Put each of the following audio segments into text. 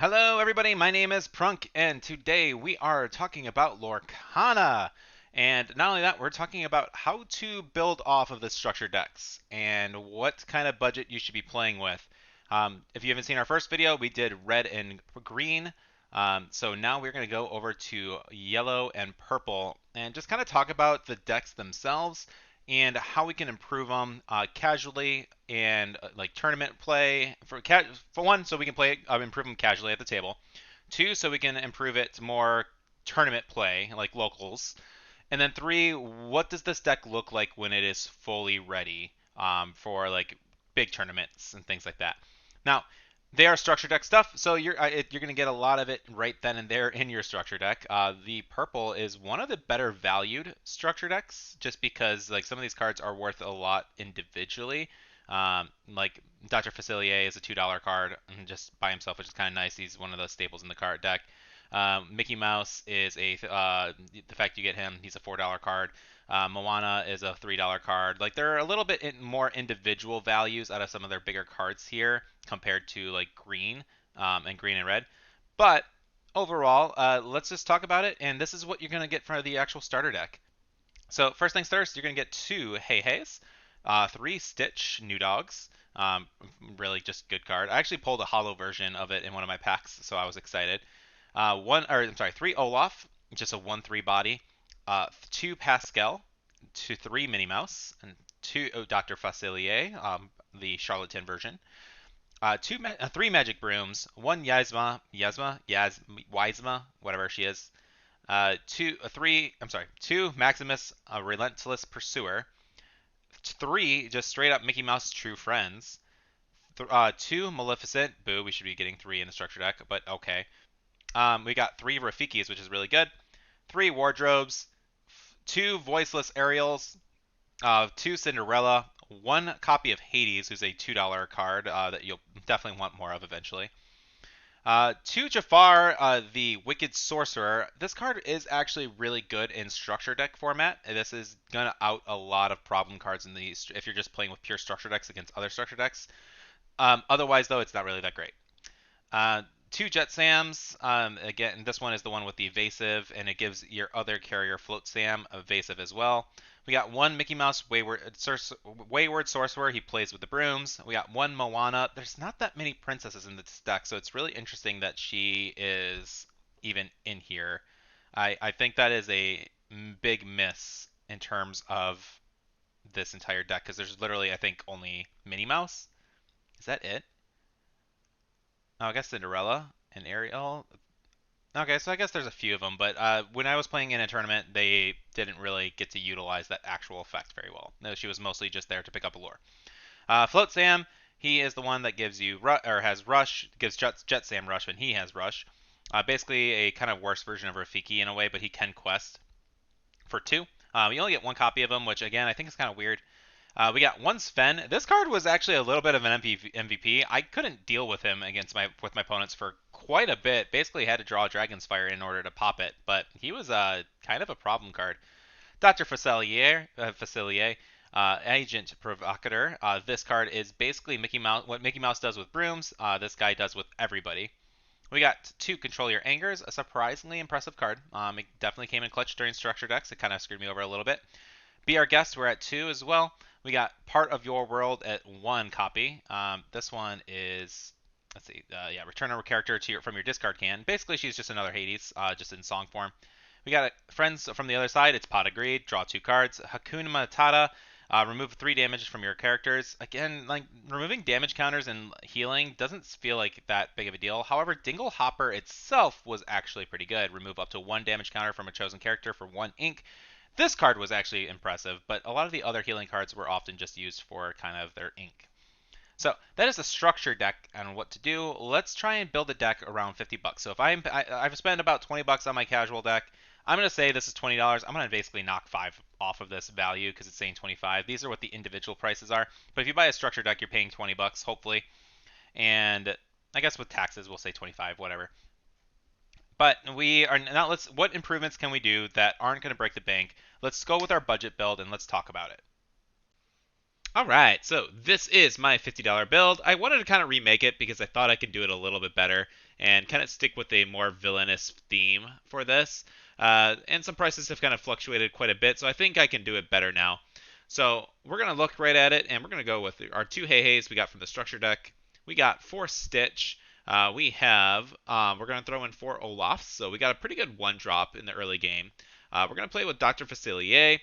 Hello, everybody. My name is Prunk, and today we are talking about Lorcana. And not only that, we're talking about how to build off of the structure decks and what kind of budget you should be playing with. If you haven't seen our first video, we did red and green. So now we're going to go over to yellow and purple and just kind of talk about the decks themselves and how we can improve them casually and like tournament play for one, so we can play improve them casually at the table. Two, so we can improve it to more tournament play like locals. And then three, what does this deck look like when it is fully ready for like big tournaments and things like that? Now, they are structure deck stuff, so you're going to get a lot of it right then and there in your structure deck. The purple is one of the better valued structure decks, just because like some of these cards are worth a lot individually. Like Dr. Facilier is a $2 card just by himself, which is kind of nice. He's one of those staples in the card deck. Mickey Mouse is the fact you get him, he's a $4 card. Moana is a $3 card. Like they're a little bit more individual values out of some of their bigger cards here compared to like green and green and red. But overall, let's just talk about it. And this is what you're going to get for the actual starter deck. So first things first, you're going to get two Hey Heys, three Stitch New Dogs. Really just good card. I actually pulled a hollow version of it in one of my packs, so I was excited. Three Olaf, just a 1/3 body. Two Pascal, three Minnie Mouse, and two Dr. Facilier, the charlatan version. Three Magic Brooms, one Wisma, whatever she is. Two Maximus, a Relentless Pursuer. Three just straight up Mickey Mouse True Friends. Two Maleficent, boo, we should be getting three in the structure deck, but okay. We got three Rafikis, which is really good. Three Wardrobes, two Voiceless Ariels, two Cinderella, one copy of Hades, who's a $2 card that you'll definitely want more of eventually. Two Jafar, the Wicked Sorcerer. This card is actually really good in structure deck format. This is gonna out a lot of problem cards in these if you're just playing with pure structure decks against other structure decks. Otherwise, though, it's not really that great. Two Jet Sams. Again, this one is the one with the evasive, and it gives your other carrier Float Sam evasive as well. We got one Mickey Mouse Wayward Sorcerer. He plays with the brooms. We got one Moana. There's not that many princesses in this deck, so it's really interesting that she is even in here. I think that is a big miss in terms of this entire deck, because there's literally, I think, only Minnie Mouse. Is that it? Oh, I guess Cinderella and Ariel. Okay, so I guess there's a few of them, but when I was playing in a tournament, they didn't really get to utilize that actual effect very well. No, she was mostly just there to pick up a lure. Float Sam, he is the one that gives you has Rush, gives Jet Sam Rush when he has Rush. Basically a kind of worse version of Rafiki in a way, but he can quest for two. You only get one copy of him, which again I think is kind of weird. We got one Sven. This card was actually a little bit of an MVP. I couldn't deal with him with my opponents for quite a bit. Basically, had to draw Dragon's Fire in order to pop it, but he was kind of a problem card. Dr. Facilier, Agent Provocateur. This card is basically Mickey Mouse. What Mickey Mouse does with brooms, this guy does with everybody. We got two Control Your Angers, a surprisingly impressive card. It definitely came in clutch during structure decks. It kind of screwed me over a little bit. Be Our Guest, we're at two as well. We got Part of Your World at one copy. This one is, let's see, return a character from your discard can. Basically, she's just another Hades, just in song form. We got Friends from the other side. It's Pot of Greed. Draw two cards. Hakuna Matata. Remove 3 damage from your characters. Again, like removing damage counters and healing doesn't feel like that big of a deal. However, Dingle Hopper itself was actually pretty good. Remove up to 1 damage counter from a chosen character for 1 ink. This card was actually impressive, but a lot of the other healing cards were often just used for kind of their ink. So that is a structure deck and what to do. Let's try and build a deck around 50 bucks. So if I've spent about 20 bucks on my casual deck, I'm going to say this is $20. I'm going to basically knock 5 off of this value because it's saying 25. These are what the individual prices are. But if you buy a structure deck, you're paying 20 bucks, hopefully. And I guess with taxes, we'll say 25, whatever. But we are now, what improvements can we do that aren't going to break the bank? Let's go with our budget build and let's talk about it. All right, so this is my $50 build. I wanted to kind of remake it because I thought I could do it a little bit better and kind of stick with a more villainous theme for this. And some prices have kind of fluctuated quite a bit, so I think I can do it better now. So we're going to look right at it, and we're going to go with our two Hey-Heys we got from the structure deck. We got 4 Stitch. We're going to throw in 4 Olafs, so we got a pretty good one drop in the early game. We're going to play with Dr. Facilier.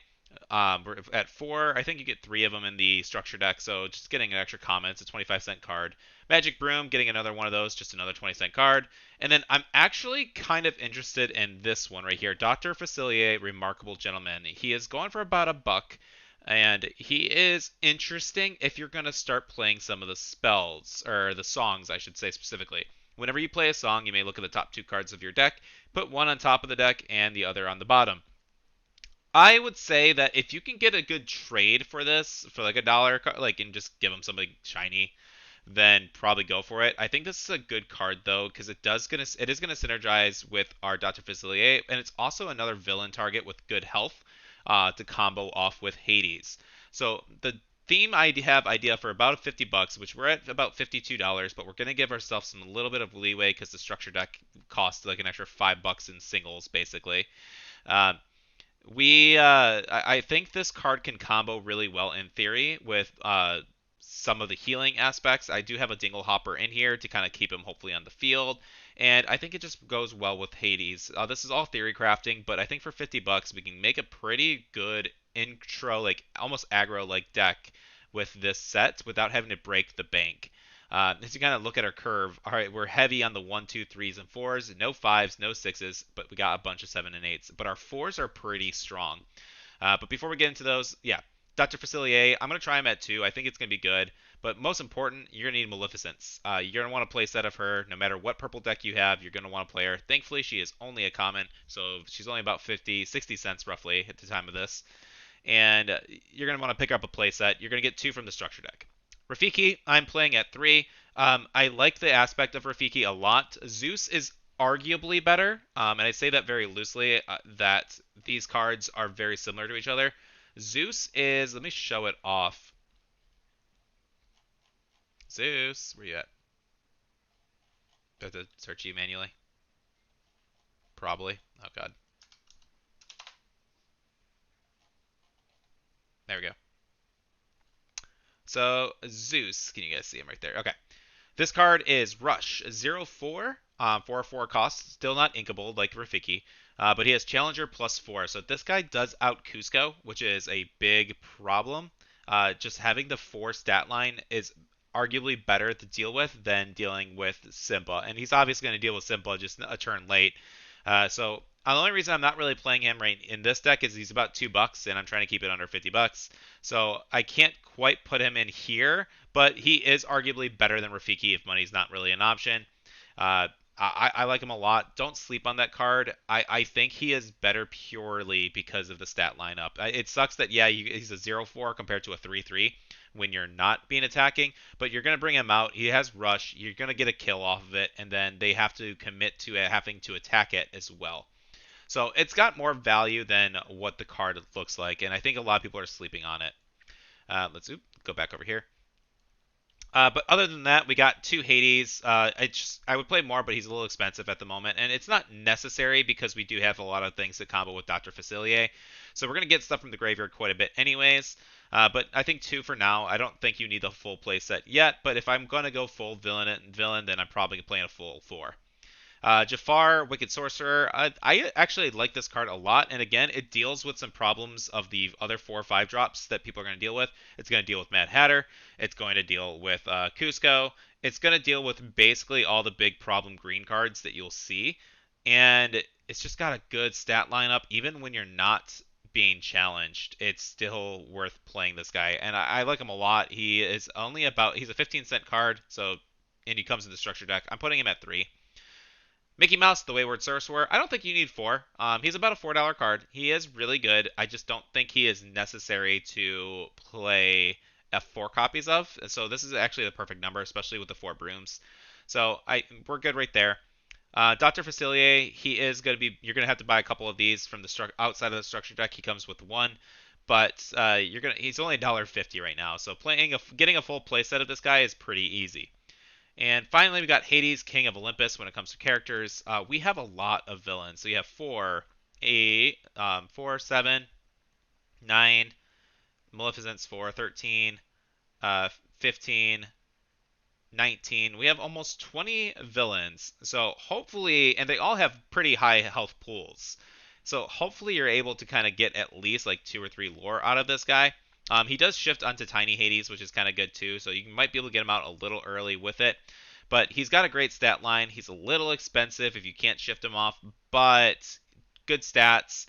We're at 4. I think you get 3 of them in the structure deck, so just getting an extra common. It's a 25-cent card. Magic Broom, getting another one of those, just another 20-cent card. And then I'm actually kind of interested in this one right here, Dr. Facilier, Remarkable Gentleman. He is going for about $1, and he is interesting if you're going to start playing some of the spells, or the songs, I should say specifically. Whenever you play a song, you may look at the top 2 cards of your deck, put one on top of the deck and the other on the bottom. I would say that if you can get a good trade for this, for like $1, like, and just give them something shiny, then probably go for it. I think this is a good card though, because it is gonna synergize with our Dr. Facilier, and it's also another villain target with good health to combo off with Hades. So the theme I have idea for about $50, which we're at about $52, but we're gonna give ourselves some little bit of leeway because the structure deck costs like an extra $5 in singles basically. Uh, I think this card can combo really well in theory with some of the healing aspects. I do have a Dingle Hopper in here to kind of keep him hopefully on the field, and I think it just goes well with Hades. This is all theory crafting, but I think for $50 we can make a pretty good intro, like almost aggro like deck with this set without having to break the bank. As you kind of look at our curve, all right, we're heavy on the 1, 2, 3s, and 4s, no 5s, no 6s, but we got a bunch of 7 and 8s. But our 4s are pretty strong. But before we get into those, yeah, Dr. Facilier, I'm going to try him at 2. I think it's going to be good. But most important, you're going to need Maleficence. You're going to want to play set of her. No matter what purple deck you have, you're going to want to play her. Thankfully, she is only a common, so she's only about 50, 60 cents roughly at the time of this. And you're going to want to pick up a playset. You're going to get 2 from the structure deck. Rafiki, I'm playing at 3. I like the aspect of Rafiki a lot. Zeus is arguably better, and I say that very loosely, that these cards are very similar to each other. Zeus is, let me show it off. Zeus, where you at? Do I have to search you manually? Probably. Oh god. There we go. So, Zeus, can you guys see him right there? Okay. This card is Rush 04, 4/4 cost, still not inkable like Rafiki, but he has Challenger +4. So this guy does out Cusco, which is a big problem. Just having the 4 stat line is arguably better to deal with than dealing with Simba, and he's obviously going to deal with Simba just a turn late. So the only reason I'm not really playing him right in this deck is he's about $2, and I'm trying to keep it under $50. So I can't quite put him in here, but he is arguably better than Rafiki if money's not really an option. Uh, I like him a lot. Don't sleep on that card. I think he is better purely because of the stat lineup. It sucks that, yeah, he's a 0/4 compared to a 3/3 when you're not being attacking, but you're going to bring him out. He has Rush. You're going to get a kill off of it, and then they have to commit to having to attack it as well. So it's got more value than what the card looks like, and I think a lot of people are sleeping on it. Let's go back over here. But other than that, we got 2 Hades. I would play more, but he's a little expensive at the moment, and it's not necessary because we do have a lot of things that combo with Dr. Facilier. So we're gonna get stuff from the graveyard quite a bit, anyways. But I think 2 for now. I don't think you need the full playset yet. But if I'm gonna go full villain, then I'm probably playing a full 4. Jafar, Wicked Sorcerer. I actually like this card a lot, and again, it deals with some problems of the other 4 or 5 drops that people are going to deal with. It's going to deal with Mad Hatter. It's going to deal with Cusco. It's going to deal with basically all the big problem green cards that you'll see, and it's just got a good stat lineup. Even when you're not being challenged, it's still worth playing this guy, and I like him a lot. He's a 15-cent card, so and he comes in the structure deck. I'm putting him at 3. Mickey Mouse, the Wayward Sorcerer. I don't think you need 4. He's about a $4 card. He is really good. I just don't think he is necessary to play F4 copies of. So this is actually the perfect number, especially with the 4 brooms. So we're good right there. Dr. Facilier, he is going to be. You're going to have to buy a couple of these from the outside of the structure deck. He comes with 1. but he's only $1.50 right now, so getting a full playset of this guy is pretty easy. And finally, we got Hades, King of Olympus. When it comes to characters, we have a lot of villains. So you have 4, 8, 4, 7, 9, Maleficent's 4, 13, 15, 19. We have almost 20 villains. So hopefully, and they all have pretty high health pools. So hopefully you're able to kind of get at least like 2 or 3 lore out of this guy. He does shift onto Tiny Hades, which is kind of good too. So you might be able to get him out a little early with it. But he's got a great stat line. He's a little expensive if you can't shift him off, but good stats,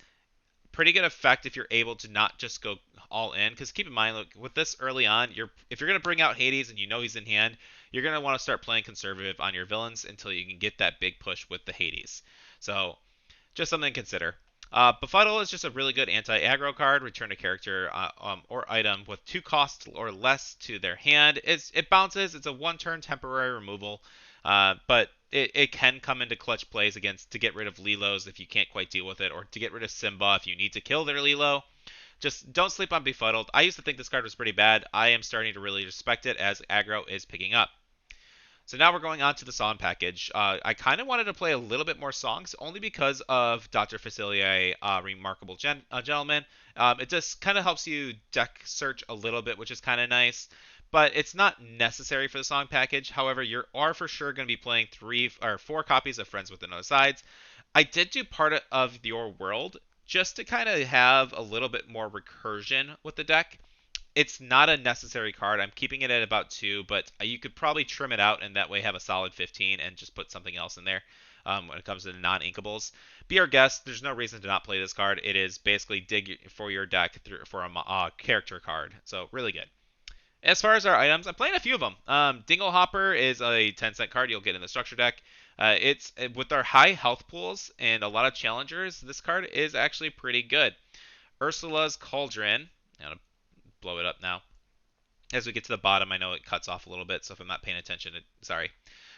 pretty good effect if you're able to not just go all in. Because keep in mind, look, with this early on, if you're going to bring out Hades and you know he's in hand, you're going to want to start playing conservative on your villains until you can get that big push with the Hades. So just something to consider. Befuddle is just a really good anti-aggro card. Return a character or item with 2 costs or less to their hand. It bounces. It's a 1-turn temporary removal, but it can come into clutch plays against to get rid of Lilos if you can't quite deal with it, or to get rid of Simba if you need to kill their Lilo. Just don't sleep on Befuddled. I used to think this card was pretty bad. I am starting to really respect it as aggro is picking up. So now we're going on to the song package. I kind of wanted to play a little bit more songs, only because of Dr. Facilier, Remarkable Gentleman. It just kind of helps you deck search a little bit, which is kind of nice. But it's not necessary for the song package. However, you are for sure going to be playing 3 or 4 copies of Friends with No Sides. I did do part of Your World just to kind of have a little bit more recursion with the deck. It's not a necessary card. I'm keeping it at about 2, but you could probably trim it out and that way have a solid 15 and just put something else in there when it comes to the non-inkables. Be our guest. There's no reason to not play this card. It is basically dig for your deck for a character card. So really good. As far as our items, I'm playing a few of them. Dingle Hopper is a 10-cent card you'll get in the structure deck. It's with our high health pools and a lot of challengers, this card is actually pretty good. Ursula's Cauldron. Blow it up now. As we get to the bottom, I know it cuts off a little bit, so if I'm not paying attention, sorry.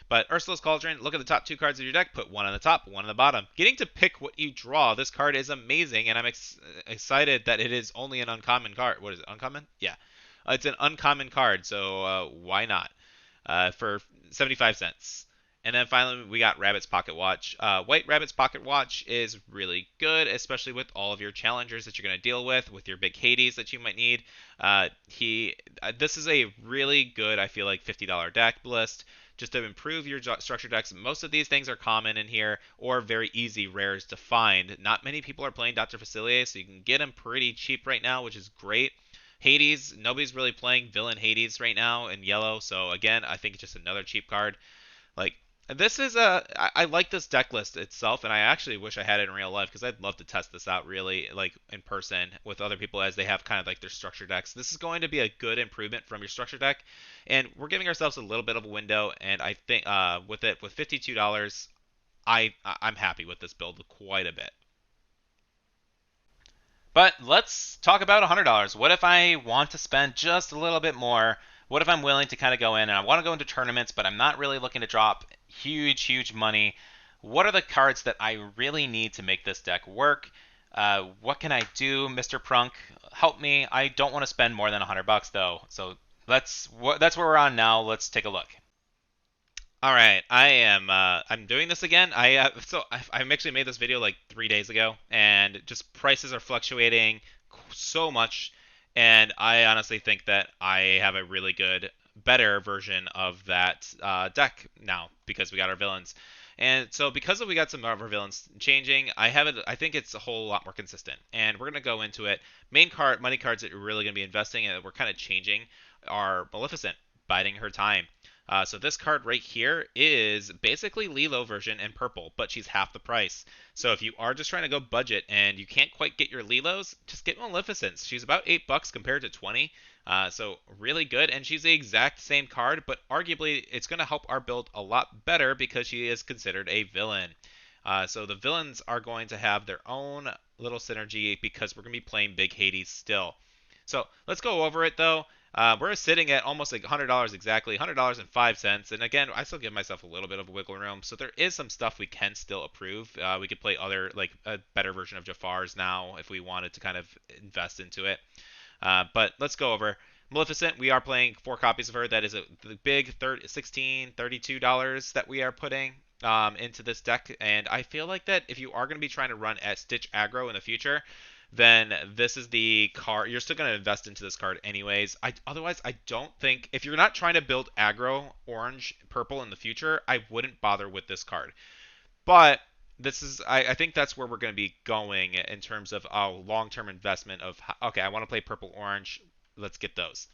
But Ursula's Cauldron, look at the top 2 cards of your deck, put 1 on the top, 1 on the bottom. Getting to pick what you draw, this card is amazing, and I'm excited that it is only an uncommon card. What is it, uncommon? Yeah. It's an uncommon card, so why not? For 75 cents. And then finally, we got Rabbit's Pocket Watch. White Rabbit's Pocket Watch is really good, especially with all of your challengers that you're going to deal with your big Hades that you might need. This is a really good, I feel like, $50 deck list just to improve your structure decks. Most of these things are common in here or very easy rares to find. Not many people are playing Dr. Facilier, so you can get them pretty cheap right now, which is great. Hades, nobody's really playing Villain Hades right now in yellow, so again, I think it's just another cheap card. Like, this is I like this deck list itself, and I actually wish I had it in real life because I'd love to test this out really, like in person with other people as they have kind of like their structure decks. This is going to be a good improvement from your structure deck, and we're giving ourselves a little bit of a window. And I think with $52, I'm happy with this build quite a bit. But let's talk about $100. What if I want to spend just a little bit more? What if I'm willing to kind of go in and I want to go into tournaments, but I'm not really looking to drop huge money? What are the cards that I really need to make this deck work? What can I do, Mr. Prunk? Help me. I don't want to spend more than $100 though. So that's where we're on now. Let's take a look. All right, I'm doing this again. I've actually made this video like 3 days ago, and just prices are fluctuating so much, and I honestly think that I have a really good, better version of that deck now because we got our villains. And so because we got some of our villains changing, I think it's a whole lot more consistent. And we're gonna go into it. Money cards that you're really gonna be investing in that we're kind of changing are Maleficent, biding her time. So this card right here is basically Lilo version in purple, but she's half the price. So if you are just trying to go budget and you can't quite get your Lilos, just get Maleficent. She's about $8 compared to 20. So really good, and she's the exact same card, but arguably it's going to help our build a lot better because she is considered a villain. So the villains are going to have their own little synergy because we're going to be playing Big Hades still. So let's go over it though. We're sitting at almost like $100 exactly, $100.05. And again, I still give myself a little bit of wiggle room. So there is some stuff we can still approve. We could play other, like a better version of Jafar's now if we wanted to kind of invest into it. But let's go over Maleficent. We are playing 4 copies of her. That is the big $32 that we are putting into this deck. And I feel like that if you are going to be trying to run at Stitch aggro in the future, then this is the card. You're still going to invest into this card anyways. Otherwise, I don't think if you're not trying to build aggro orange purple in the future, I wouldn't bother with this card. But this is I think that's where we're going to be going in terms of a long-term investment of okay, I want to play purple orange. Let's get those.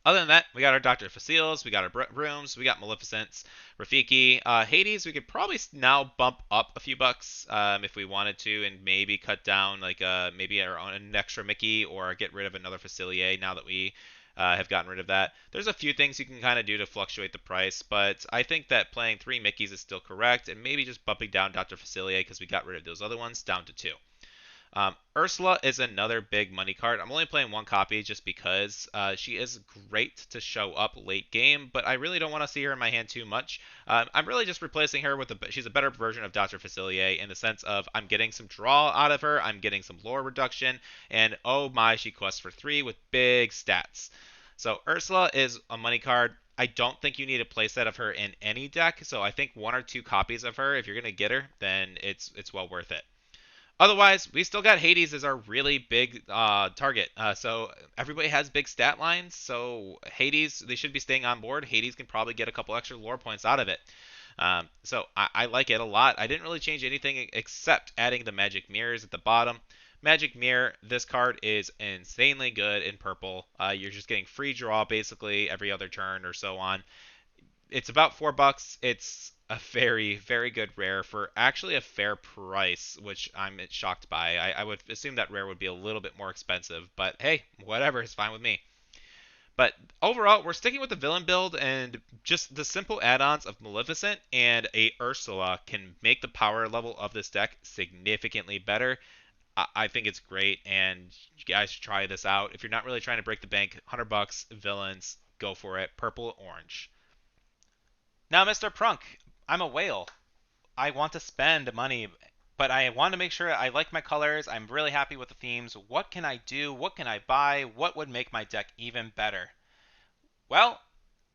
Other than that, we got our Dr. Faciles, we got our Rooms, we got Maleficents, Rafiki, Hades. We could probably now bump up a few bucks if we wanted to, and maybe cut down like maybe an extra Mickey or get rid of another Facilier now that we have gotten rid of that. There's a few things you can kind of do to fluctuate the price, but I think that playing 3 Mickeys is still correct, and maybe just bumping down Dr. Facilier because we got rid of those other ones down to 2. Ursula is another big money card. I'm only playing 1 copy just because she is great to show up late game, but I really don't want to see her in my hand too much. I'm really just replacing her with she's a better version of Dr. Facilier in the sense of I'm getting some draw out of her, I'm getting some lore reduction, and oh my, she quests for 3 with big stats. So Ursula is a money card. I don't think you need a playset of her in any deck, so I think 1 or 2 copies of her, if you're going to get her, then it's well worth it. Otherwise, we still got Hades as our really big target. So everybody has big stat lines. So Hades, they should be staying on board. Hades can probably get a couple extra lore points out of it. So I like it a lot. I didn't really change anything except adding the magic mirrors at the bottom. Magic Mirror, this card is insanely good in purple. You're just getting free draw basically every other turn or so on. It's about $4. It's a very, very good rare for actually a fair price, which I'm shocked by. I would assume that rare would be a little bit more expensive, but hey, whatever, it's fine with me. But overall, we're sticking with the villain build, and just the simple add-ons of Maleficent and a Ursula can make the power level of this deck significantly better. I think it's great, and you guys should try this out. If you're not really trying to break the bank, $100 villains, go for it. Purple, orange. Now, Mr. Prunk, I'm a whale. I want to spend money, but I want to make sure I like my colors. I'm really happy with the themes. What can I do? What can I buy? What would make my deck even better? Well,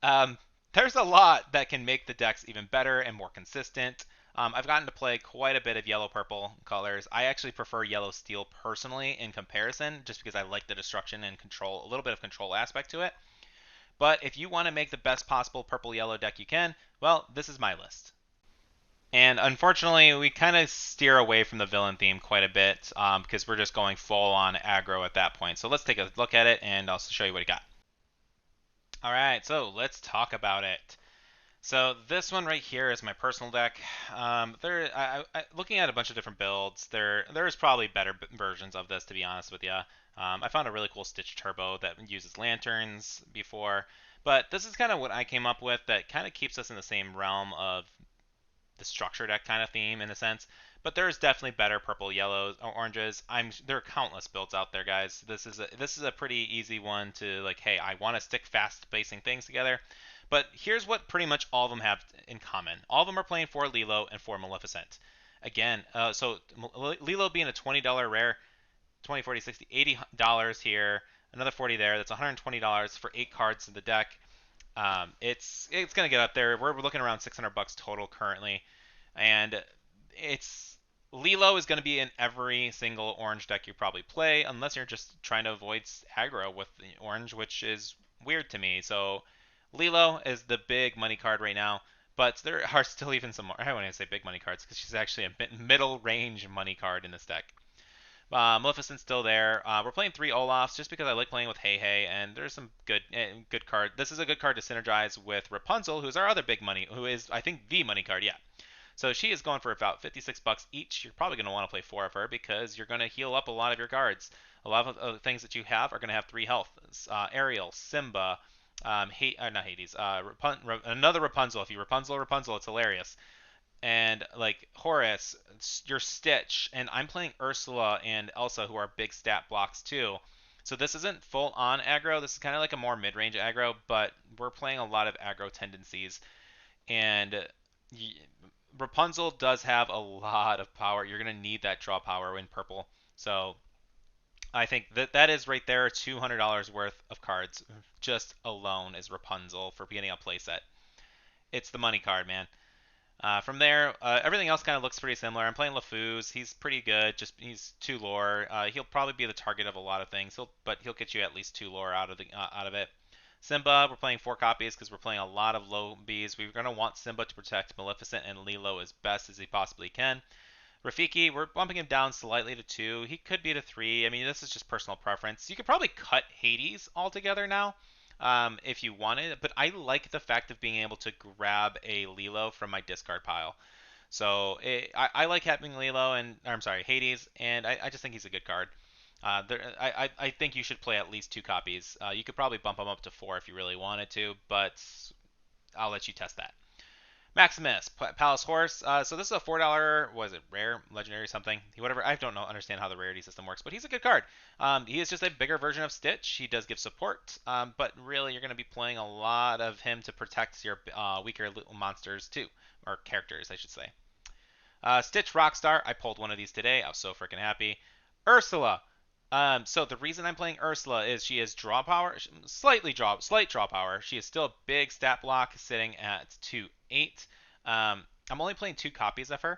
um, there's a lot that can make the decks even better and more consistent. I've gotten to play quite a bit of yellow-purple colors. I actually prefer yellow-steel personally in comparison, just because I like the destruction and control, a little bit of control aspect to it. But if you want to make the best possible purple-yellow deck you can, well, this is my list. And unfortunately, we kind of steer away from the villain theme quite a bit because we're just going full on aggro at that point. So let's take a look at it and I'll show you what I got. All right, so let's talk about it. So this one right here is my personal deck. Looking at a bunch of different builds, there's probably better versions of this, to be honest with you. I found a really cool Stitch Turbo that uses lanterns before, but this is kind of what I came up with that kind of keeps us in the same realm of the structure deck kind of theme in a sense. But there's definitely better purple, yellows, or oranges. There are countless builds out there, guys. This is a pretty easy one to like. Hey, I want to stick fast placing things together. But here's what pretty much all of them have in common. All of them are playing for Lilo and for Maleficent. Again, so Lilo being a $20 rare, 20, 40, 60, $80 here, another 40 there. That's $120 for 8 cards in the deck. It's gonna get up there. We're looking around $600 total currently, and it's Lilo is gonna be in every single orange deck you probably play, unless you're just trying to avoid aggro with the orange, which is weird to me. So Lilo is the big money card right now, but there are still even some more. I don't want to say big money cards because she's actually a middle range money card in this deck. Maleficent's still there. We're playing 3 Olafs just because I like playing with Hey Hey, and there's some good card. This is a good card to synergize with Rapunzel, who's our other big money, who is I think the money card. Yeah. So she is going for about $56 each. You're probably going to want to play 4 of her because you're going to heal up a lot of your cards. A lot of the things that you have are going to have 3 health. Ariel, Simba, not Hades, another Rapunzel. If you Rapunzel, it's hilarious. And like Horace, your Stitch, and I'm playing Ursula and Elsa, who are big stat blocks too. So this isn't full on aggro. This is kind of like a more mid-range aggro, but we're playing a lot of aggro tendencies. And Rapunzel does have a lot of power. You're going to need that draw power in purple. So I think that is right there $200 worth of cards just alone is Rapunzel for beginning a playset. It's the money card, man. From there, everything else kind of looks pretty similar. I'm playing LeFou's. He's pretty good. Just he's 2 lore. He'll probably be the target of a lot of things. But he'll get you at least 2 lore out of it. Simba, we're playing 4 copies because we're playing a lot of low Bs. We're going to want Simba to protect Maleficent and Lilo as best as he possibly can. Rafiki, we're bumping him down slightly to 2. He could be to 3. I mean, this is just personal preference. You could probably cut Hades altogether now if you wanted, but I like the fact of being able to grab a Lilo from my discard pile. So I like having Lilo and, or, I'm sorry, Hades, and I just think he's a good card. I think you should play at least 2 copies. You could probably bump him up to 4 if you really wanted to, but I'll let you test that. Maximus, Palace Horse. So this is a $4, was it rare, legendary, something? Whatever. I don't know, understand how the rarity system works, but he's a good card. He is just a bigger version of Stitch. He does give support, but really you're going to be playing a lot of him to protect your weaker little monsters too, or characters, I should say. Stitch Rockstar. I pulled one of these today. I was so freaking happy. Ursula. So the reason I'm playing Ursula is she has draw power, slight draw power. She is still a big stat block, sitting at 2/8. I'm only playing 2 copies of her,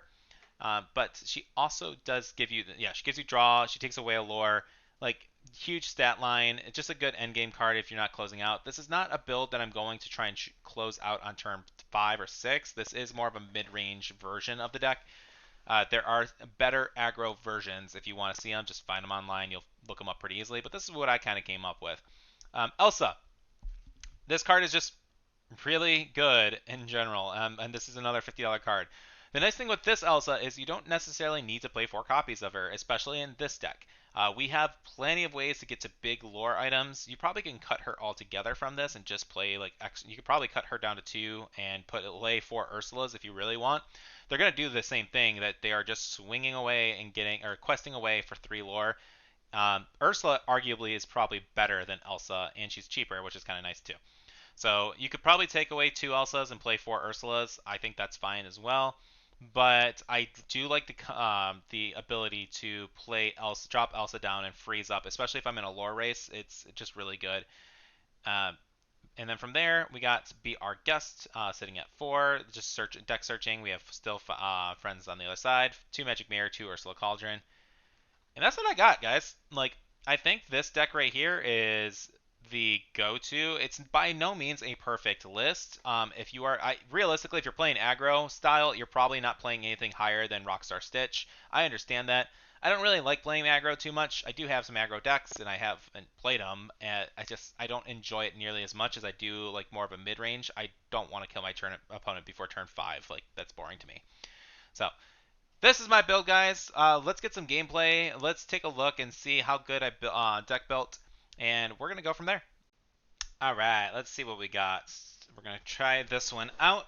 but she also does give you, she gives you draw. She takes away a lore, like huge stat line. It's just a good endgame card if you're not closing out. This is not a build that I'm going to try and close out on turn 5 or 6. This is more of a mid-range version of the deck. There are better aggro versions. If you want to see them, just find them online. You'll look them up pretty easily. But this is what I kind of came up with. Elsa. This card is just really good in general. And this is another $50 card. The nice thing with this Elsa is you don't necessarily need to play 4 copies of her, especially in this deck. We have plenty of ways to get to big lore items. You probably can cut her altogether from this and just play like you could probably cut her down to 2 and lay 4 Ursulas if you really want. They're going to do the same thing, that they are just swinging away and getting, or questing away for 3 lore. Ursula arguably is probably better than Elsa, and she's cheaper, which is kind of nice too. So you could probably take away 2 Elsas and play 4 Ursulas. I think that's fine as well. But I do like the ability to play Elsa, drop Elsa down and freeze up, especially if I'm in a lore race. It's just really good. And then from there, we got Be Our Guest sitting at 4. Just deck searching. We have still friends on the other side. 2 Magic Mirror, 2 Ursula Cauldron. And that's what I got, guys. Like, I think this deck right here is the go-to. It's by no means a perfect list. If you are, realistically, if you're playing aggro style, you're probably not playing anything higher than Rockstar Stitch. I understand that. I don't really like playing aggro too much. I do have some aggro decks, and I haven't played them. And I don't enjoy it nearly as much as I do like more of a mid-range. I don't want to kill my opponent before turn 5. Like, that's boring to me. So this is my build, guys. Let's get some gameplay. Let's take a look and see how good I deck built, and we're gonna go from there. All right, let's see what we got. We're gonna try this one out,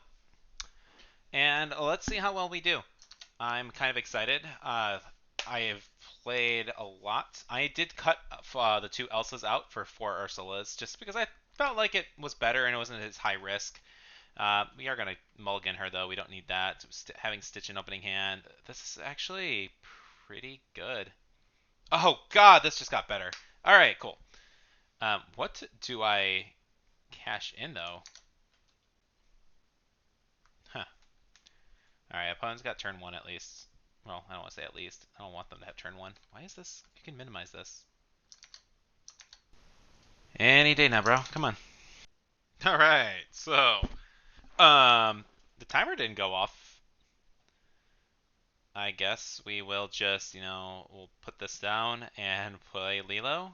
and let's see how well we do. I'm kind of excited. I have played a lot. I did cut the 2 Elsas out for 4 Ursulas, just because I felt like it was better and it wasn't as high risk. We are going to mulligan her, though. We don't need that. Having Stitch in opening hand. This is actually pretty good. Oh, God, this just got better. All right, cool. What do I cash in, though? Huh. All right, opponent's got turn 1 at least. Well, I don't want to say at least. I don't want them to have turn 1. Why is this? You can minimize this. Any day now, bro. Come on. All right, so the timer didn't go off. I guess we will just, we'll put this down and play Lilo.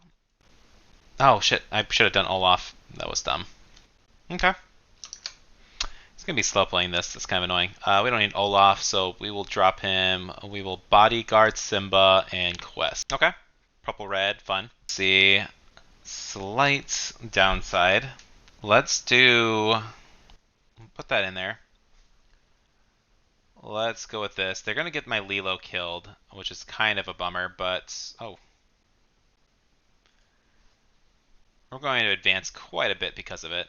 Oh shit, I should have done Olaf. That was dumb. Okay. It's gonna be slow playing this. It's kind of annoying. We don't need Olaf, so we will drop him. We will bodyguard Simba and Quest. Okay. Purple red, fun. Let's see. Slight downside. Let's put that in there. Let's go with this. They're going to get my Lilo killed, which is kind of a bummer, but... Oh. We're going to advance quite a bit because of it.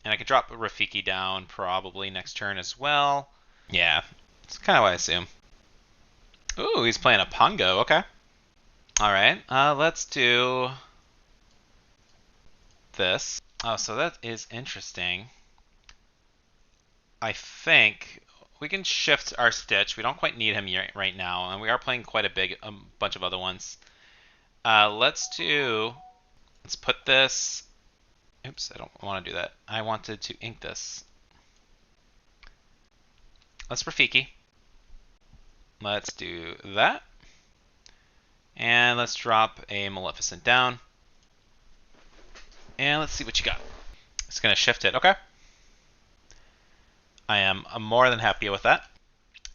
And I can drop Rafiki down probably next turn as well. Yeah, it's kind of what I assume. Ooh, he's playing a Pongo. Okay. All right. Let's do this. Oh, so that is interesting. I think we can shift our Stitch. We don't quite need him right now, and we are playing quite a bunch of other ones. Let's put this. Oops, I don't want to do that. I wanted to ink this. Let's Rafiki. Let's do that. And let's drop a Maleficent down. And let's see what you got. It's going to shift it. Okay. I am more than happy with that.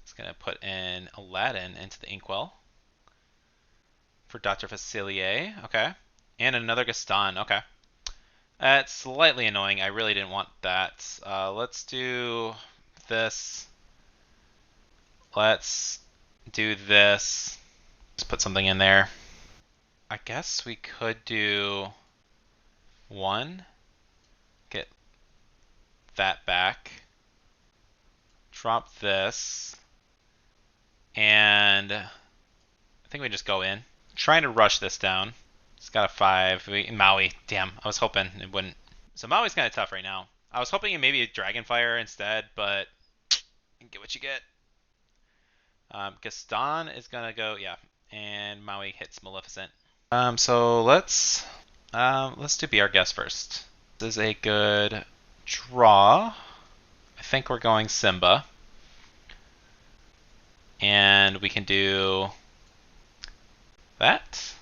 It's going to put in Aladdin into the inkwell for Dr. Facilier. Okay. And another Gaston. Okay. That's slightly annoying. I really didn't want that. Let's do this. Let's do this. Just put something in there. I guess we could do one. Get that back. Drop this. And I think we just go in. Trying to rush this down. It's got a 5. Maui. Damn, I was hoping it wouldn't. So Maui's kind of tough right now. I was hoping maybe a Dragonfire instead, but you get what you get. Gaston is going to go, yeah. And Maui hits Maleficent. So let's do Be Our Guest first. This is a good draw. I think we're going Simba. And we can do that.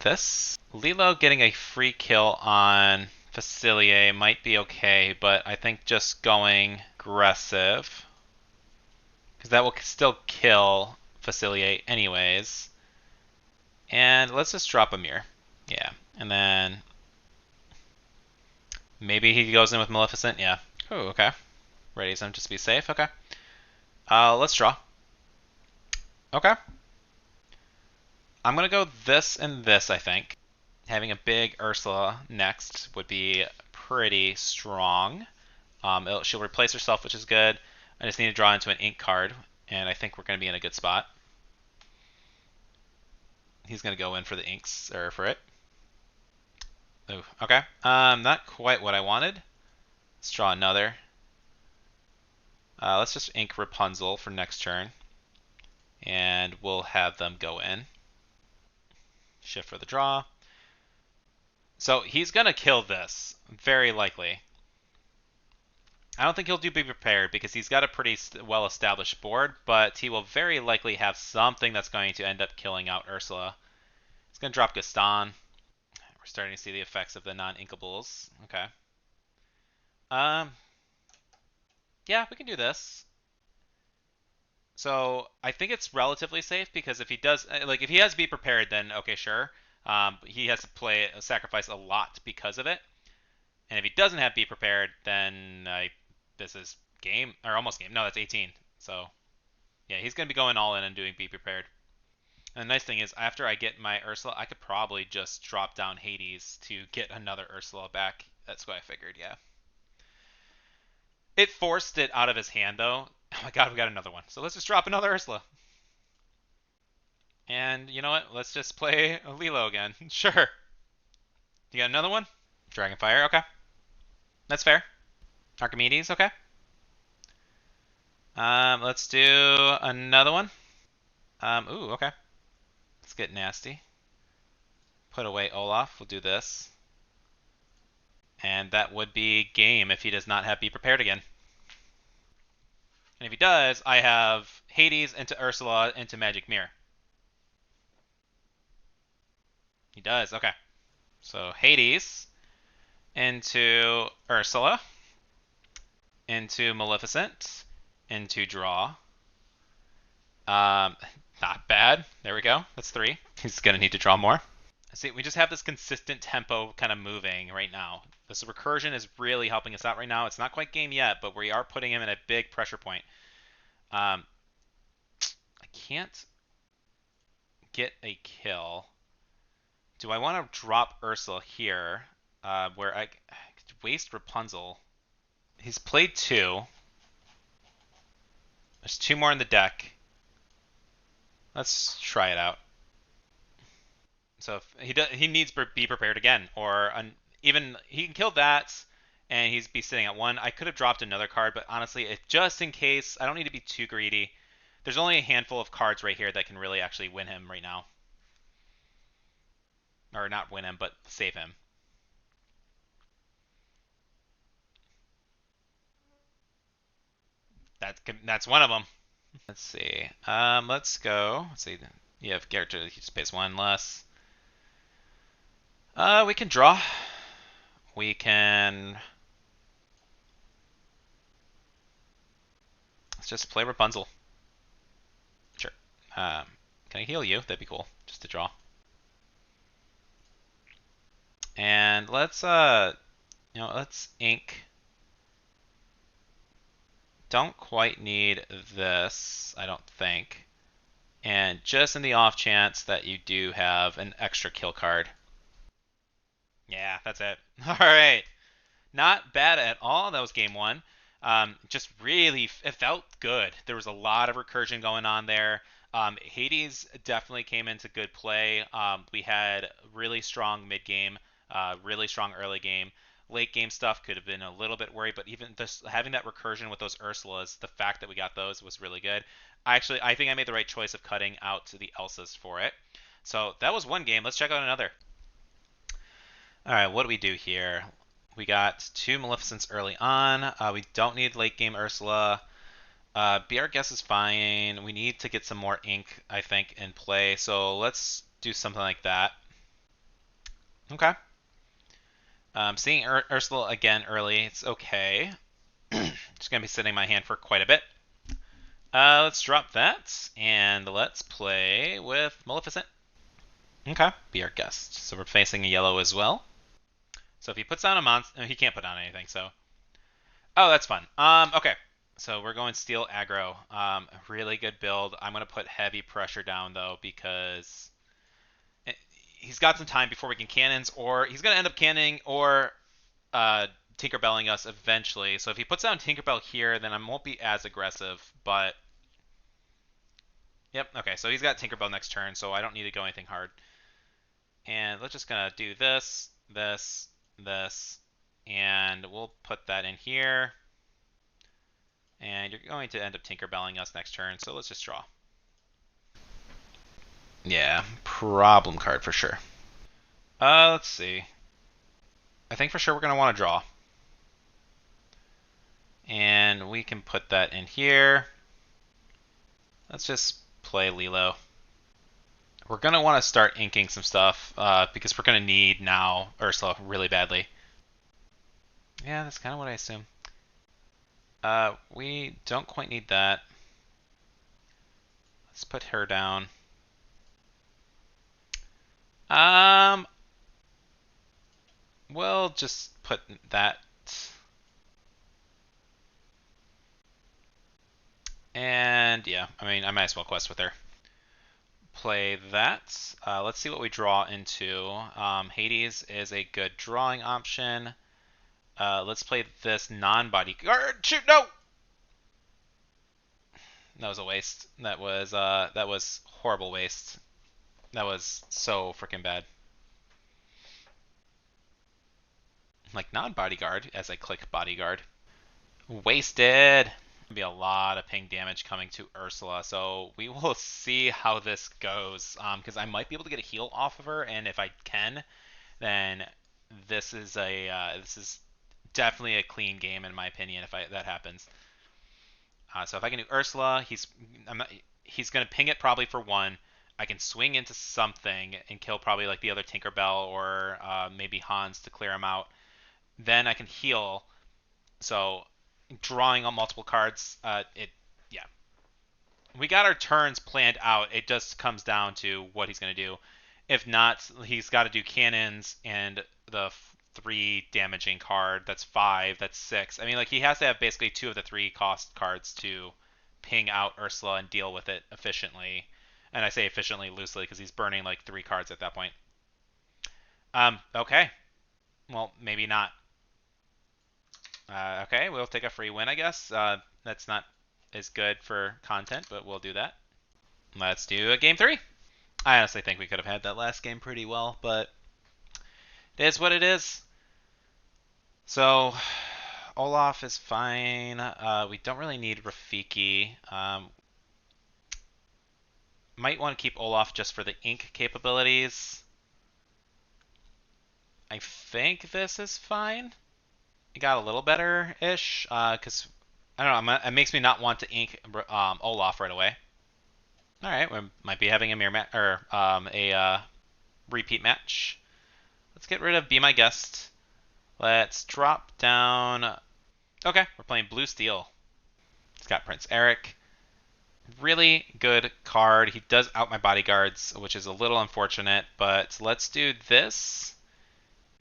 This. Lilo getting a free kill on Facilier might be okay, but I think just going aggressive, because that will still kill Facilier anyways. And let's just drop a mirror. Yeah. And then maybe he goes in with Maleficent. Yeah. Oh, okay. Ready some just to be safe. Okay. Let's draw. Okay. I'm going to go this and this, I think. Having a big Ursula next would be pretty strong. She'll replace herself, which is good. I just need to draw into an ink card, and I think we're going to be in a good spot. He's going to go in for the inks, or for it. Ooh, okay. Not quite what I wanted. Let's draw another. Let's just ink Rapunzel for next turn, and we'll have them go in. Shift for the draw. So he's going to kill this, very likely. I don't think he'll do Be Prepared because he's got a pretty well-established board, but he will very likely have something that's going to end up killing out Ursula. He's going to drop Gaston. We're starting to see the effects of the non-inkables. Okay. Yeah, we can do this. So I think it's relatively safe because if he does, like, if he has Be Prepared, then okay, sure. He has to sacrifice a lot because of it. And if he doesn't have Be Prepared, then this is game, or almost game. No, that's 18. So, yeah, he's going to be going all in and doing Be Prepared. And the nice thing is, after I get my Ursula, I could probably just drop down Hades to get another Ursula back. That's what I figured, yeah. It forced it out of his hand, though. Oh my god, we got another one. So let's just drop another Ursula. And you know what? Let's just play Lilo again. Sure. You got another one? Dragonfire, okay. That's fair. Archimedes, okay. Let's do another one. Ooh, okay. Let's get nasty. Put away Olaf. We'll do this. And that would be game if he does not have Be Prepared again. And if he does, I have Hades into Ursula into Magic Mirror. He does, okay. So Hades into Ursula, into Maleficent, into Draw. Not bad. There we go. That's 3. He's going to need to draw more. See, we just have this consistent tempo kind of moving right now. This recursion is really helping us out right now. It's not quite game yet, but we are putting him in a big pressure point. I can't get a kill, Do I want to drop Ursula here, where I could waste Rapunzel? He's played two. There's two more in the deck. Let's try it out. So if he needs to be prepared again, or even he can kill that, and he's be sitting at one. I could have dropped another card, but honestly, just in case, I don't need to be too greedy. There's only a handful of cards right here that can really actually win him right now, or not win him, but save him. That's one of them. Let's see. Let's go. Let's see. You have character. He just pays one less. We can draw. We can. Let's just play Rapunzel. Sure. Can I heal you? That'd be cool. Just to draw. And let's ink. Don't quite need this, I don't think. And just in the off chance that you do have an extra kill card. Yeah, that's it. All right. Not bad at all. That was game one. Just really, it felt good. There was a lot of recursion going on there. Hades definitely came into good play. We had really strong mid game, really strong early game. Late game stuff could have been a little bit worried, but even just having that recursion with those Ursulas, the fact that we got those was really good. I think I made the right choice of cutting out the Elsas for it. So that was one game. Let's check out another. All right, what do we do here? We got two Maleficents early on. We don't need late game Ursula. Be Our Guess is fine. We need to get some more ink, I think, in play. So let's do something like that. Okay. Seeing Ursula again early, it's okay. Just going to be sitting in my hand for quite a bit. Let's drop that, and let's play with Maleficent. Okay, Be Our Guest. So we're facing a yellow as well. So if he puts down a monster, he can't put down anything, so. Oh, that's fun. Okay. So we're going steel aggro. Really good build. I'm going to put heavy pressure down, though, because he's got some time before we can cannons, or he's going to end up cannoning or Tinkerbelling us eventually. So if he puts down Tinkerbell here, then I won't be as aggressive, but. Yep, okay, so he's got Tinkerbell next turn, so I don't need to go anything hard. And let's just gonna do this, this, this, and we'll put that in here. And you're going to end up Tinkerbelling us next turn, so let's just draw. Yeah, problem card for sure. Let's see. I think for sure we're going to want to draw. And we can put that in here. Let's just play Lilo. We're going to want to start inking some stuff because we're going to need now Ursula really badly. Yeah, that's kind of what I assume. We don't quite need that. Let's put her down. We'll just put that. And yeah, I mean, I might as well quest with her. Play that. Let's see what we draw into. Hades is a good drawing option. Let's play this non-bodyguard. Shoot, no! That was a waste. That was horrible waste. That was so freaking bad. Like non-bodyguard as I click bodyguard. Wasted. Be a lot of ping damage coming to Ursula, so we will see how this goes. Because I might be able to get a heal off of her, and if I can, then this is definitely a clean game in my opinion. If that happens, so if I can do Ursula, he's gonna ping it probably for one. I can swing into something and kill probably like the other Tinkerbell or maybe Hans to clear him out. Then I can heal. So drawing on multiple cards, yeah. We got our turns planned out. It just comes down to what he's going to do. If not, he's got to do cannons and the 3 damaging card. That's 5. That's 6. I mean, like, he has to have basically 2 of the 3 cost cards to ping out Ursula and deal with it efficiently. And I say efficiently loosely because he's burning like 3 cards at that point. Okay. Well, maybe not. Okay, we'll take a free win, I guess. That's not as good for content, but we'll do that. Let's do a game three. I honestly think we could have had that last game pretty well, but it is what it is. So, Olaf is fine. We don't really need Rafiki. Might want to keep Olaf just for the ink capabilities. I think this is fine. It got a little better-ish, because, I don't know, it makes me not want to ink Olaf right away. Alright, we might be having a mirror match, or a repeat match. Let's get rid of Be My Guest. Let's drop down. Okay, we're playing Blue Steel. It's got Prince Eric. Really good card. He does out my bodyguards, which is a little unfortunate, but let's do this.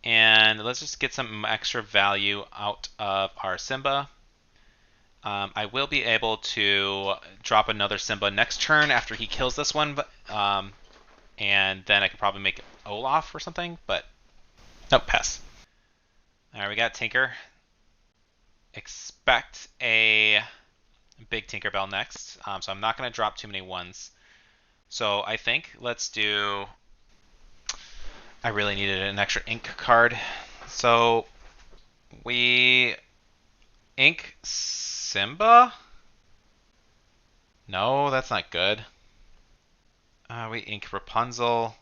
And let's just get some extra value out of our Simba. I will be able to drop another Simba next turn after he kills this one, and then I could probably make Olaf or something, but nope, pass. Alright, we got Tinker. Expect a big Tinkerbell next, so I'm not going to drop too many ones. So I think let's do... I really needed an extra ink card. So we ink Simba? No, that's not good. We ink Rapunzel.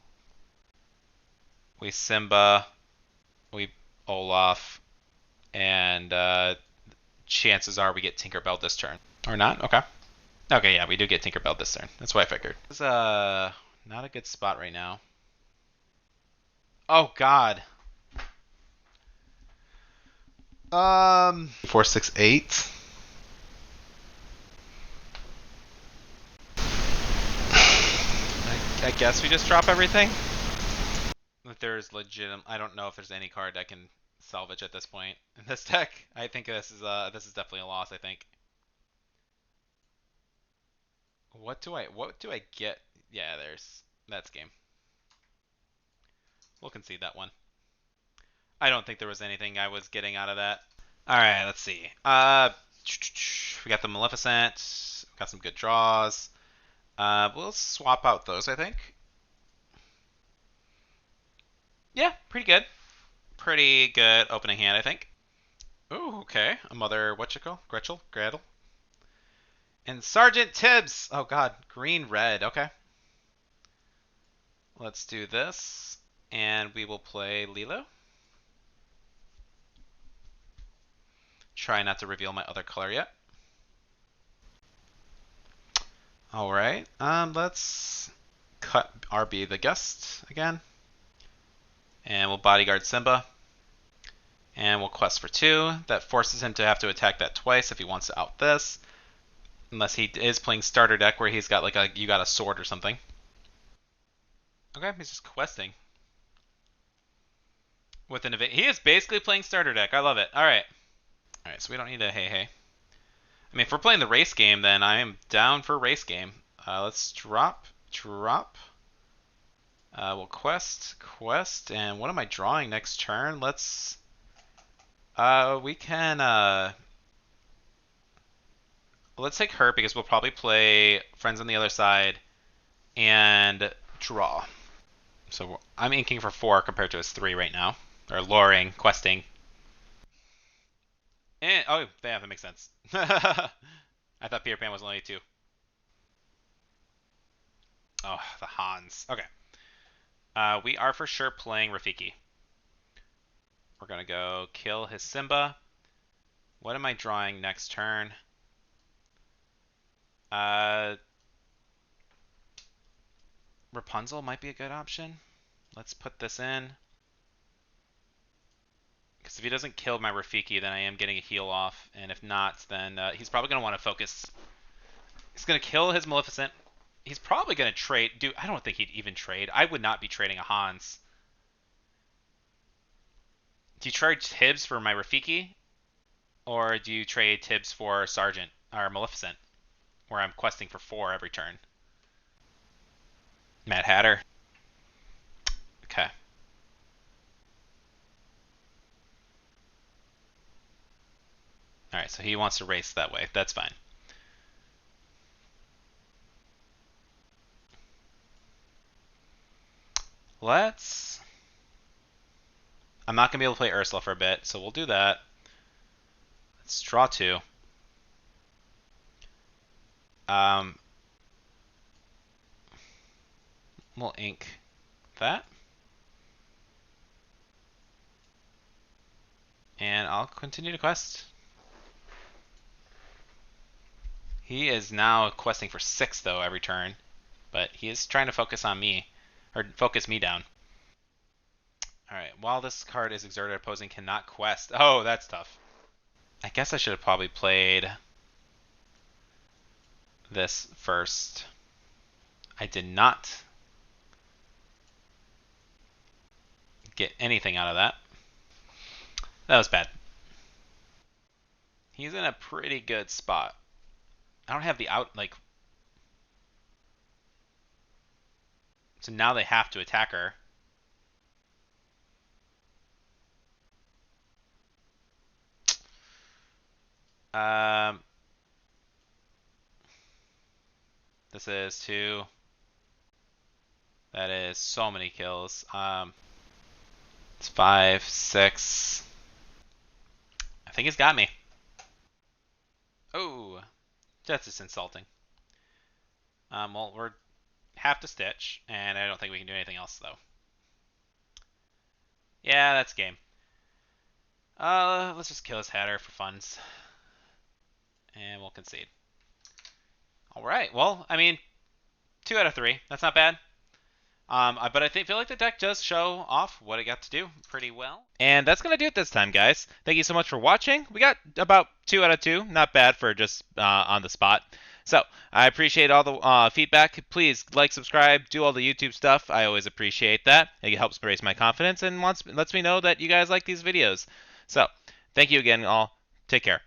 We Simba. We Olaf. And chances are we get Tinkerbell this turn. Or not? Okay. Okay, yeah, we do get Tinkerbell this turn. That's what I figured. This is not a good spot right now. Oh, God. 4, 6, 8. I guess we just drop everything. If there's legitimate, I don't know if there's any card that can salvage at this point in this deck. I think this is definitely a loss. I think. What do I get? Yeah, that's game. We'll concede that one. I don't think there was anything I was getting out of that. All right, let's see. We got the Maleficent. Got some good draws. We'll swap out those, I think. Yeah, pretty good. Pretty good opening hand, I think. Ooh, okay. A mother, Gretel. And Sergeant Tibbs. Oh god, green, red. Okay. Let's do this. And we will play Lilo. Try not to reveal my other color yet. Alright. Let's cut RB the guest again. And we'll bodyguard Simba. And we'll quest for 2. That forces him to have to attack that twice if he wants to out this. Unless he is playing starter deck where he's got like you got a sword or something. Okay, he's just questing. With an evade. He is basically playing starter deck. I love it. Alright. Alright, so we don't need a hey. I mean, if we're playing the race game, then I am down for race game. Let's drop. We'll quest, and what am I drawing next turn? Let's... we can... let's take her because we'll probably play Friends on the Other Side and draw. So I'm inking for 4 compared to his 3 right now. Or luring, questing. And, oh, yeah, that makes sense. I thought Peter Pan was only 2. Oh, the Hans. Okay. We are for sure playing Rafiki. We're going to go kill his Simba. What am I drawing next turn? Rapunzel might be a good option. Let's put this in. Because if he doesn't kill my Rafiki, then I am getting a heal off. And if not, then he's probably going to want to focus. He's going to kill his Maleficent. He's probably going to trade. Dude, I don't think he'd even trade. I would not be trading a Hans. Do you trade Tibbs for my Rafiki? Or do you trade Tibbs for Sergeant or Maleficent? Where I'm questing for 4 every turn. Mad Hatter. Okay. Alright, so he wants to race that way. That's fine. Let's... I'm not going to be able to play Ursula for a bit, so we'll do that. Let's draw 2. We'll ink that. And I'll continue to quest. He is now questing for 6, though, every turn. But he is trying to focus on me. Or focus me down. Alright, while this card is exerted, opposing cannot quest. Oh, that's tough. I guess I should have probably played this first. I did not get anything out of that. That was bad. He's in a pretty good spot. I don't have the out, like... So now they have to attack her. This is 2. That is so many kills. It's 5, 6. I think he's got me. Oh, that's just insulting. Well, we're half to stitch, and I don't think we can do anything else, though. Yeah, that's game. Let's just kill his Hatter for funds. And we'll concede. Alright, well, I mean, 2 out of 3. That's not bad. But I feel like the deck does show off what it got to do pretty well. And that's going to do it this time, guys. Thank you so much for watching. We got about 2 out of 2. Not bad for just on the spot. So, I appreciate all the feedback. Please like, subscribe, do all the YouTube stuff. I always appreciate that. It helps raise my confidence and lets me know that you guys like these videos. So, thank you again, all. Take care.